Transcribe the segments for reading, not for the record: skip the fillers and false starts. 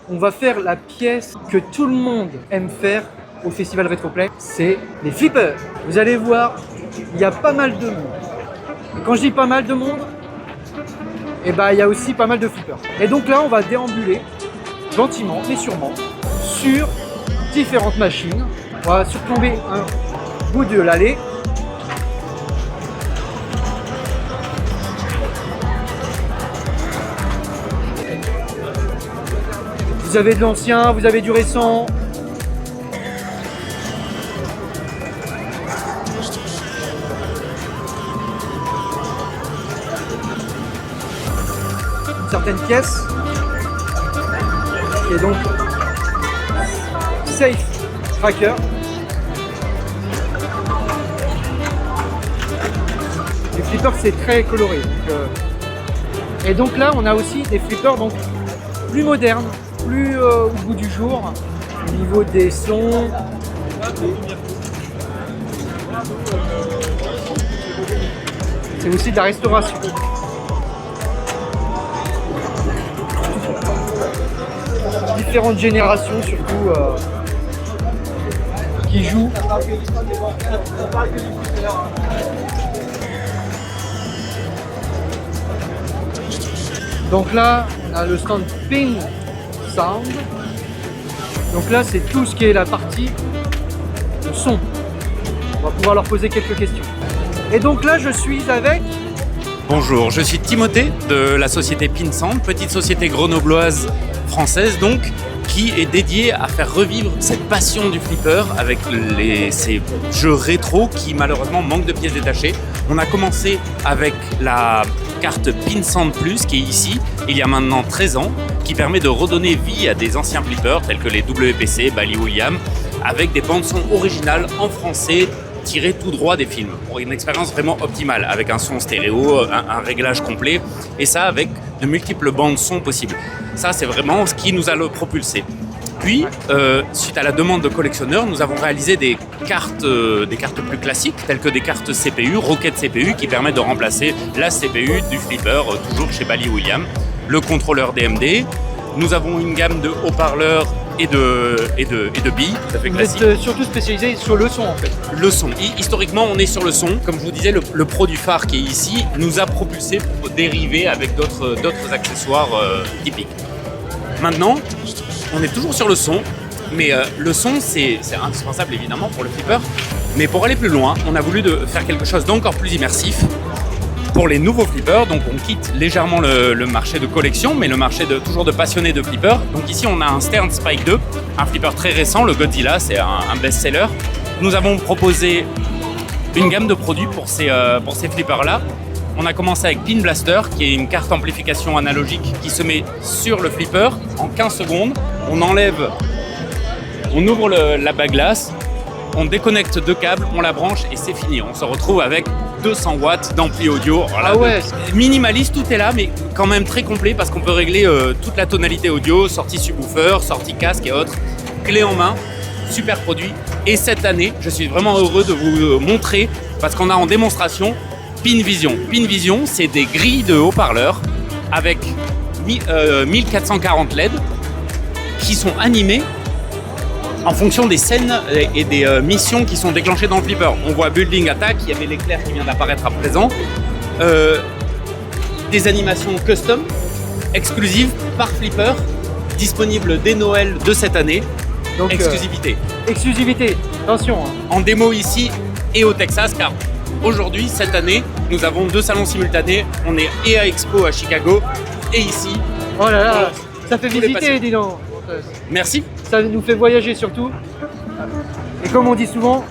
on va faire la pièce que tout le monde aime faire au Festival Rétroplay, c'est les flippers. Vous allez voir, il y a pas mal de monde. Et quand je dis pas mal de monde, et ben il y a aussi pas mal de flippers. Et donc là, on va déambuler gentiment mais sûrement sur différentes machines. On va surplomber un bout de l'allée. Vous avez de l'ancien, vous avez du récent. Certaines pièces. Et donc Safe Tracker. Les flippers c'est très coloré. Et donc là on a aussi des flippers donc plus modernes, plus au goût du jour, au niveau des sons. C'est aussi de la restauration. Différentes générations surtout qui jouent. Donc là, on a le stand Pin Sound. Donc là, c'est tout ce qui est la partie de son. On va pouvoir leur poser quelques questions. Et donc là, je suis avec... Bonjour, je suis Timothée de la société Pin Sound, petite société grenobloise française donc, qui est dédiée à faire revivre cette passion du flipper avec ces jeux rétro qui malheureusement manquent de pièces détachées. On a commencé avec la carte Pin Sound Plus qui est ici, il y a maintenant 13 ans, qui permet de redonner vie à des anciens flippers tels que les WPC, Bally Williams, avec des bandes son originales en français, tiré tout droit des films pour une expérience vraiment optimale avec un son stéréo, un réglage complet et ça avec de multiples bandes son possibles. Ça c'est vraiment ce qui nous a propulsé. Puis, suite à la demande de collectionneurs, nous avons réalisé des cartes plus classiques telles que des cartes CPU, Rocket CPU qui permettent de remplacer la CPU du flipper toujours chez Bally Williams, le contrôleur DMD. Nous avons une gamme de haut-parleurs et de billes tout à fait classiques. Vous êtes surtout spécialisé sur le son en fait. Le son. Historiquement, on est sur le son. Comme je vous disais, le produit phare qui est ici nous a propulsé pour dériver avec d'autres accessoires typiques. Maintenant, on est toujours sur le son, mais le son, c'est indispensable évidemment pour le flipper. Mais pour aller plus loin, on a voulu faire quelque chose d'encore plus immersif pour les nouveaux flippers. Donc on quitte légèrement le marché de collection, mais le marché toujours de passionnés de flippers. Donc ici on a un Stern Spike 2, un flipper très récent, le Godzilla, c'est un best-seller. Nous avons proposé une gamme de produits pour ces flippers-là. On a commencé avec Pin Blaster, qui est une carte amplification analogique qui se met sur le flipper en 15 secondes. On ouvre la baglace, on déconnecte deux câbles, on la branche et c'est fini. On se retrouve avec 200 watts d'ampli audio. Voilà, ah ouais. Minimaliste, tout est là, mais quand même très complet parce qu'on peut régler toute la tonalité audio, sortie subwoofer, sortie casque et autres. Clé en main, super produit. Et cette année, je suis vraiment heureux de vous montrer, parce qu'on a en démonstration Pin Vision. Pin Vision, c'est des grilles de haut-parleurs avec 1440 LED qui sont animées en fonction des scènes et des missions qui sont déclenchées dans le flipper. On voit Building Attack, il y avait l'éclair qui vient d'apparaître à présent. Des animations custom, exclusives par flipper, disponibles dès Noël de cette année. Donc, exclusivité. Exclusivité, attention. Hein. En démo ici et au Texas, car aujourd'hui, cette année, nous avons 2 salons simultanés. On est et à Expo à Chicago et ici. Oh là là, ça fait visiter, dis donc. Merci. Ça nous fait voyager surtout. Et comme on dit souvent,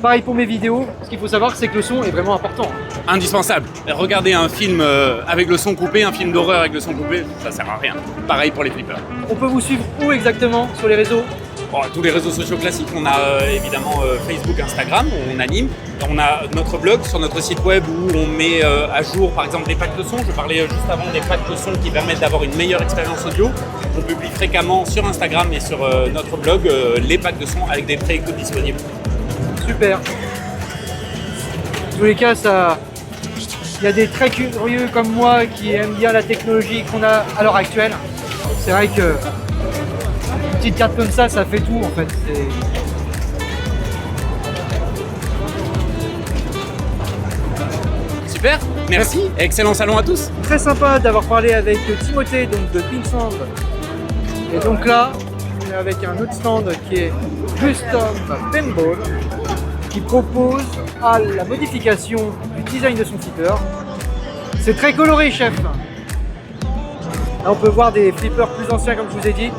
pareil pour mes vidéos, ce qu'il faut savoir, c'est que le son est vraiment important. Indispensable. Regardez un film avec le son coupé, un film d'horreur avec le son coupé, ça sert à rien. Pareil pour les flippers. On peut vous suivre où exactement sur les réseaux ? Bon, tous les réseaux sociaux classiques, on a évidemment Facebook, Instagram, où on anime. On a notre blog sur notre site web où on met à jour par exemple des packs de son. Je parlais juste avant des packs de son qui permettent d'avoir une meilleure expérience audio. On publie fréquemment sur Instagram et sur notre blog les packs de son avec des pré-écoutes disponibles. Super. En tous les cas, il y a des très curieux comme moi qui aiment bien la technologie qu'on a à l'heure actuelle. C'est vrai que petites cartes comme ça fait tout en fait. Super, merci. Excellent salon à tous. Très sympa d'avoir parlé avec Timothée donc de Pinsand. Et donc là, on est avec un autre stand qui est Custom Paintball qui propose à la modification du design de son flipper. C'est très coloré, chef. Là, on peut voir des flippers plus anciens comme je vous ai dit.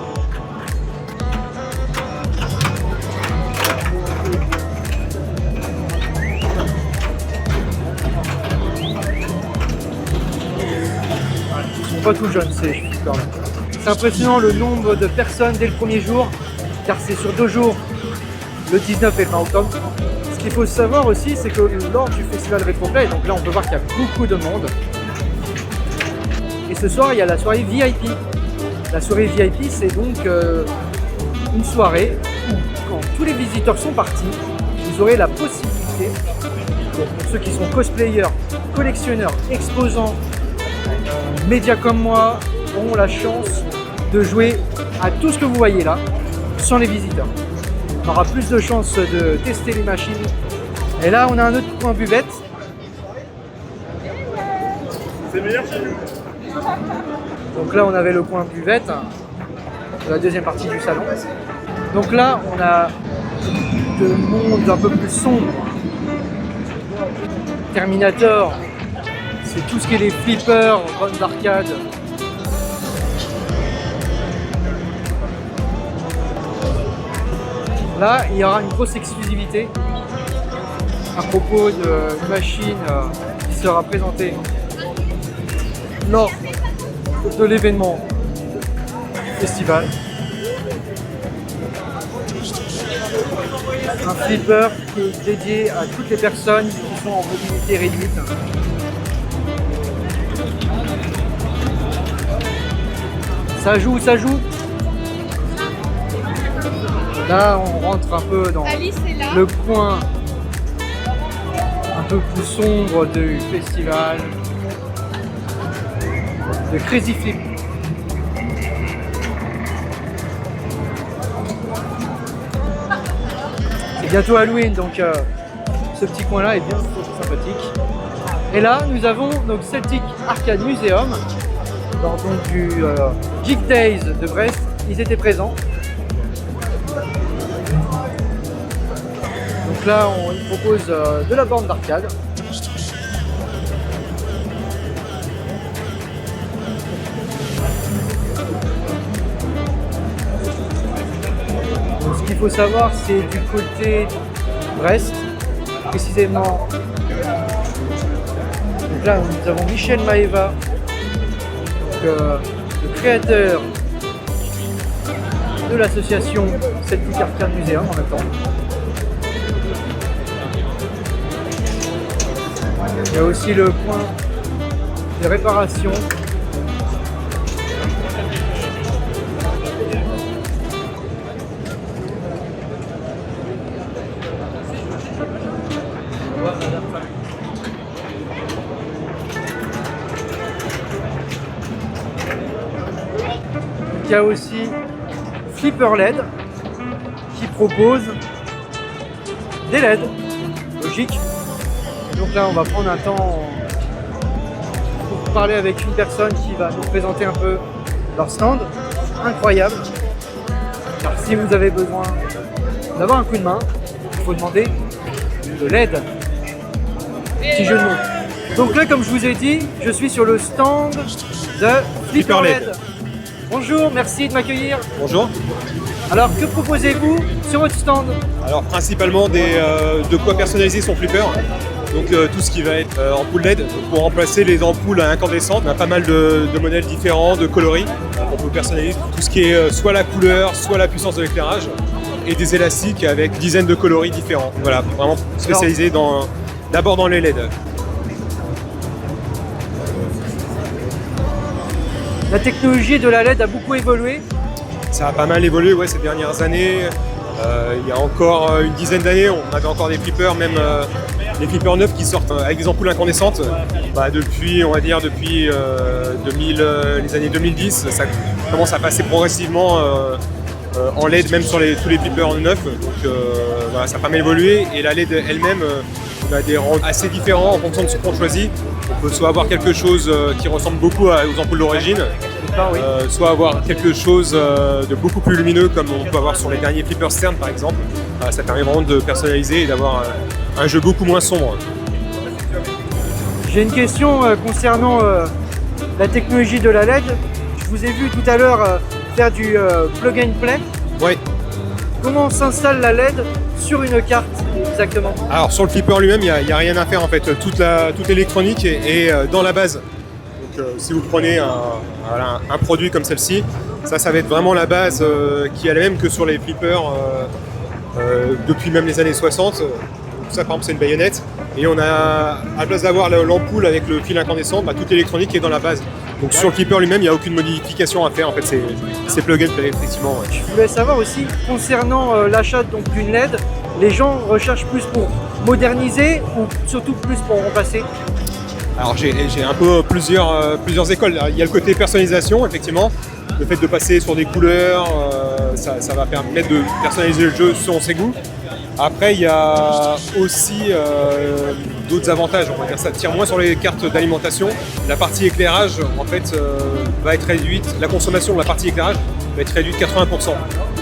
Ils sont pas tout jeunes ces flippers. C'est impressionnant le nombre de personnes dès le premier jour, car c'est sur 2 jours, le 19 et le 20 octobre. Ce qu'il faut savoir aussi, c'est que lors du festival Retroplay, donc là on peut voir qu'il y a beaucoup de monde. Et ce soir, il y a la soirée VIP. La soirée VIP, c'est donc une soirée où, quand tous les visiteurs sont partis, vous aurez la possibilité, donc pour ceux qui sont cosplayers, collectionneurs, exposants, médias comme moi, auront la chance de jouer à tout ce que vous voyez là, sans les visiteurs. On aura plus de chances de tester les machines. Et là, on a un autre point buvette. C'est meilleur chez nous. Donc là, on avait le coin buvette, la deuxième partie du salon. Donc là, on a de monde un peu plus sombre. Terminator, c'est tout ce qui est les flippers, runs d'arcade. Là, il y aura une grosse exclusivité à propos d'une machine qui sera présentée lors de l'événement festival. Un flipper qui est dédié à toutes les personnes qui sont en mobilité réduite. Ça joue, ça joue. Là, on rentre un peu dans le coin un peu plus sombre du festival de Crazy Flip. C'est bientôt Halloween, donc ce petit coin-là est bien sympathique. Et là, nous avons donc Celtic Arcade Museum, lors donc du Geek Days de Brest. Ils étaient présents. Donc là, on propose de la borne d'arcade. Ce qu'il faut savoir, c'est du côté Brest, précisément. Donc là, nous avons Michel Maeva, donc, le créateur de l'association Celtic Arcade Museum en même temps. Il y a aussi le point de réparation. Il y a aussi Flipper LED qui propose des LED, logique. Donc là, on va prendre un temps pour parler avec une personne qui va nous présenter un peu leur stand. Incroyable. Car si vous avez besoin d'avoir un coup de main, il faut demander de l'aide. Petit jeu de mots. Donc là, comme je vous ai dit, je suis sur le stand de Flipper LED. Bonjour, merci de m'accueillir. Bonjour. Alors, que proposez-vous sur votre stand? Alors principalement de quoi personnaliser son flipper. Donc tout ce qui va être ampoule LED pour remplacer les ampoules à incandescentes. On a pas mal de modèles différents, de coloris. On peut personnaliser tout ce qui est soit la couleur, soit la puissance de l'éclairage. Et des élastiques avec dizaines de coloris différents. Voilà, vraiment spécialisé d'abord dans les LED. La technologie de la LED a beaucoup évolué. Ça a pas mal évolué ces dernières années. Il y a encore une dizaine d'années, on avait encore des flippers, même des flippers neufs qui sortent avec des ampoules incandescentes. Depuis les années 2010, ça commence à passer progressivement en LED même sur tous les flippers neufs. Donc voilà, ça permet d'évoluer et la LED elle-même, on a des rendus assez différents en fonction de ce qu'on choisit. On peut soit avoir quelque chose qui ressemble beaucoup aux ampoules d'origine, soit avoir quelque chose de beaucoup plus lumineux comme on peut avoir sur les derniers flippers Stern par exemple. Ça permet vraiment de personnaliser et d'avoir un jeu beaucoup moins sombre. J'ai une question concernant la technologie de la LED. Je vous ai vu tout à l'heure faire du plug and play. Ouais. Comment s'installe la LED sur une carte exactement? Alors sur le flipper lui-même, il n'y a rien à faire en fait. Toute l'électronique est dans la base. Donc si vous prenez un produit comme celle-ci, ça va être vraiment la base qui est la même que sur les flippers depuis même les années 60. Donc, ça par exemple c'est une baïonnette. Et on a, à la place d'avoir l'ampoule avec le fil incandescent, toute l'électronique est dans la base. Donc sur le flipper lui-même, il n'y a aucune modification à faire. En fait, c'est plug and play, effectivement. Ouais. Je voulais savoir aussi, concernant l'achat d'une LED, les gens recherchent plus pour moderniser ou surtout plus pour remplacer? Alors j'ai un peu plusieurs écoles. Alors, il y a le côté personnalisation, effectivement. Le fait de passer sur des couleurs, ça va permettre de personnaliser le jeu selon ses goûts. Après, il y a aussi d'autres avantages. On va dire ça tire moins sur les cartes d'alimentation. La partie éclairage, en fait, va être réduite. La consommation de la partie éclairage va être réduite de 80%.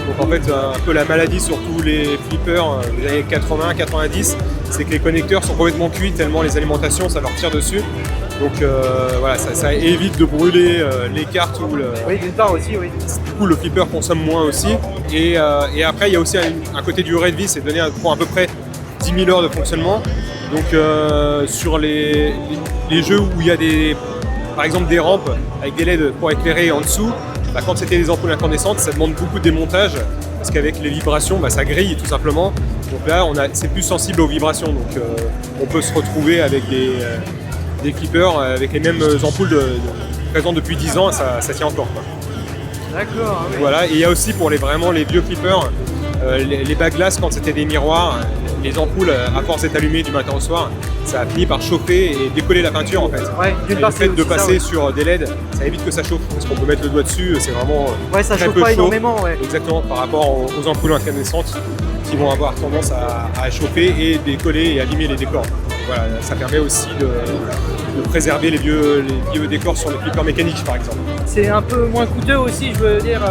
Donc en fait, un peu la maladie sur tous les flippers des années 80-90, c'est que les connecteurs sont complètement cuits tellement les alimentations, ça leur tire dessus. Donc voilà, ça évite de brûler les cartes. Oui, d'une part aussi, oui. Du coup, le flipper consomme moins aussi. Et après, il y a aussi un côté durée de vie, c'est donner pour à peu près 10 000 heures de fonctionnement. Donc sur les jeux où il y a par exemple des rampes avec des LED pour éclairer en dessous, quand c'était des ampoules incandescentes, ça demande beaucoup de démontage parce qu'avec les vibrations, ça grille tout simplement. Donc là, c'est plus sensible aux vibrations. Donc on peut se retrouver avec des flippers avec les mêmes ampoules présentes depuis 10 ans, ça tient encore. D'accord. Oui. Voilà, et il y a aussi pour vraiment les vieux flippers, les bacs glaces quand c'était des miroirs, les ampoules à force d'être allumées du matin au soir, ça a fini par chauffer et décoller la peinture en fait. Ouais, et le fait de passer sur des LED, ça évite que ça chauffe parce qu'on peut mettre le doigt dessus, c'est vraiment ça très chauffe peu pas chaud. énormément. Ouais. Exactement, par rapport aux ampoules incandescentes qui vont avoir tendance à chauffer et décoller et abîmer les décors. Voilà, ça permet aussi de préserver les vieux décors sur les flippers mécaniques par exemple. C'est un peu moins coûteux aussi, je veux dire.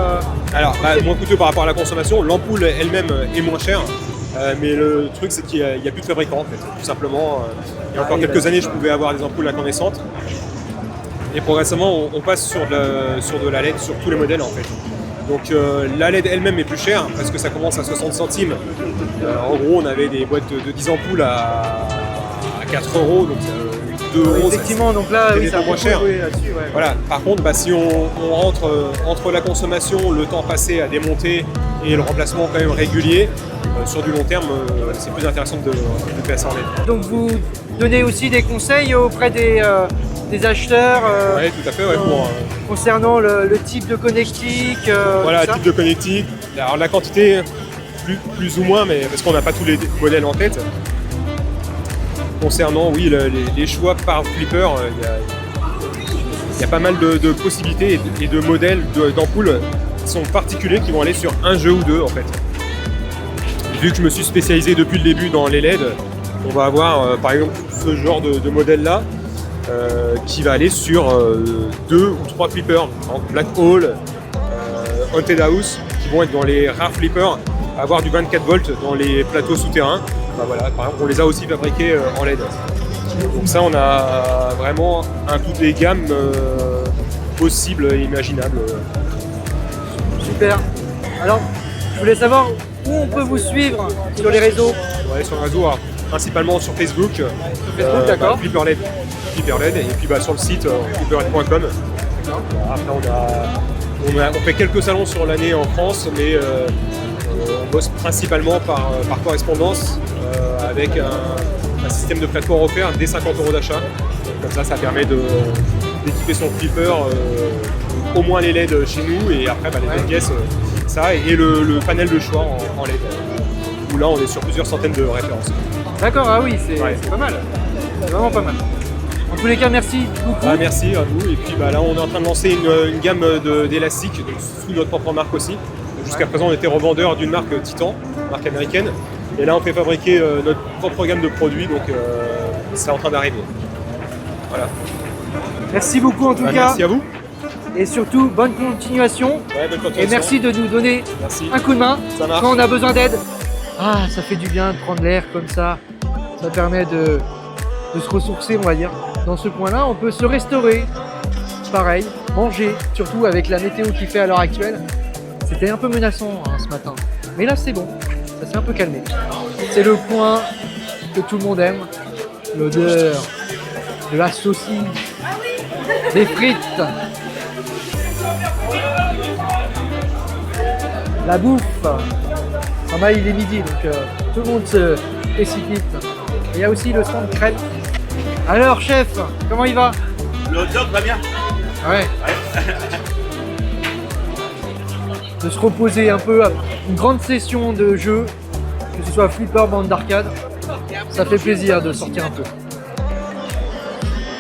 Alors, moins coûteux par rapport à la consommation, l'ampoule elle-même est moins chère. Mais le truc c'est qu'il n'y a plus de fabricants en fait, tout simplement. Il y a encore quelques années je pouvais avoir des ampoules incandescentes et progressivement on passe sur de la LED sur tous les modèles en fait. Donc la LED elle-même est plus chère parce que ça commence à 60 centimes. En gros on avait des boîtes de 10 ampoules à 4 €, donc 2 €. Effectivement, donc là oui, ça moins cher. Là-dessus, ouais. Voilà. Par contre, si on rentre entre la consommation, le temps passé à démonter et le remplacement quand même régulier, sur du long terme, c'est plus intéressant de passer en LED. Donc vous donnez aussi des conseils auprès des acheteurs Oui, tout à fait, ouais, concernant le type de connectique. Voilà, type de connectique. Alors la quantité, plus ou moins, mais parce qu'on n'a pas tous les modèles en tête. Concernant les choix par flipper, il y a pas mal de possibilités et de modèles d'ampoules qui sont particuliers, qui vont aller sur un jeu ou deux en fait. Vu que je me suis spécialisé depuis le début dans les LED, on va avoir par exemple ce genre de modèle là qui va aller sur 2 ou 3 flippers, Black Hole, Haunted House, qui vont être dans les rares flippers, avoir du 24 volts dans les plateaux souterrains. Voilà, par exemple, on les a aussi fabriqués en LED. Donc ça, on a vraiment toutes les gammes possibles et imaginables. Super. Alors, je voulais savoir où on peut vous suivre sur les réseaux. Ouais, sur le réseau, alors, principalement sur Facebook. D'accord. Flipper LED, et puis sur le site flipperled.com. Après, on fait quelques salons sur l'année en France, mais on bosse principalement par correspondance avec un système de prêt-à-porter offert dès 50 € d'achat. Comme ça permet d'équiper son flipper, au moins les LED chez nous, et après les autres pièces, ça et le panel de choix en LED. Où là on est sur plusieurs centaines de références. D'accord, ah oui, c'est pas mal. C'est vraiment pas mal. En tous les cas, merci beaucoup. Merci à vous. Et puis là on est en train de lancer une gamme d'élastiques sous notre propre marque aussi. Jusqu'à présent, on était revendeur d'une marque Titan, marque américaine. Et là, on fait fabriquer notre propre gamme de produits, donc c'est en train d'arriver. Voilà. Merci beaucoup en tout cas. Merci à vous. Et surtout, bonne continuation. Ouais, bonne continuation. Et merci de nous donner Merci. un coup de main Ça marche. quand on a besoin d'aide. Ah, ça fait du bien de prendre l'air comme ça. Ça permet de se ressourcer, on va dire. Dans ce coin-là, on peut se restaurer. Pareil, manger, surtout avec la météo qu'il fait à l'heure actuelle. C'était un peu menaçant ce matin. Mais là, c'est bon. Ça s'est un peu calmé. C'est le coin que tout le monde aime. L'odeur de la saucisse, des frites, la bouffe. Enfin, il est midi, donc tout le monde se précipite. Et il y a aussi le stand crêpes. Alors, chef, comment il va? Le hot dog va bien. Ouais. De se reposer un peu, une grande session de jeu, que ce soit flipper, bande d'arcade, ça fait plaisir de sortir un peu.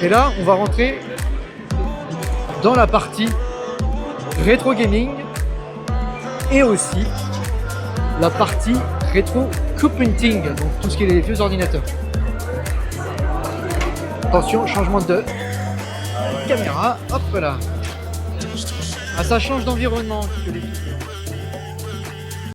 Et là, on va rentrer dans la partie rétro gaming et aussi la partie rétro computing, donc tout ce qui est les vieux ordinateurs. Attention, changement de caméra, hop là. Ah, ça change d'environnement que les films.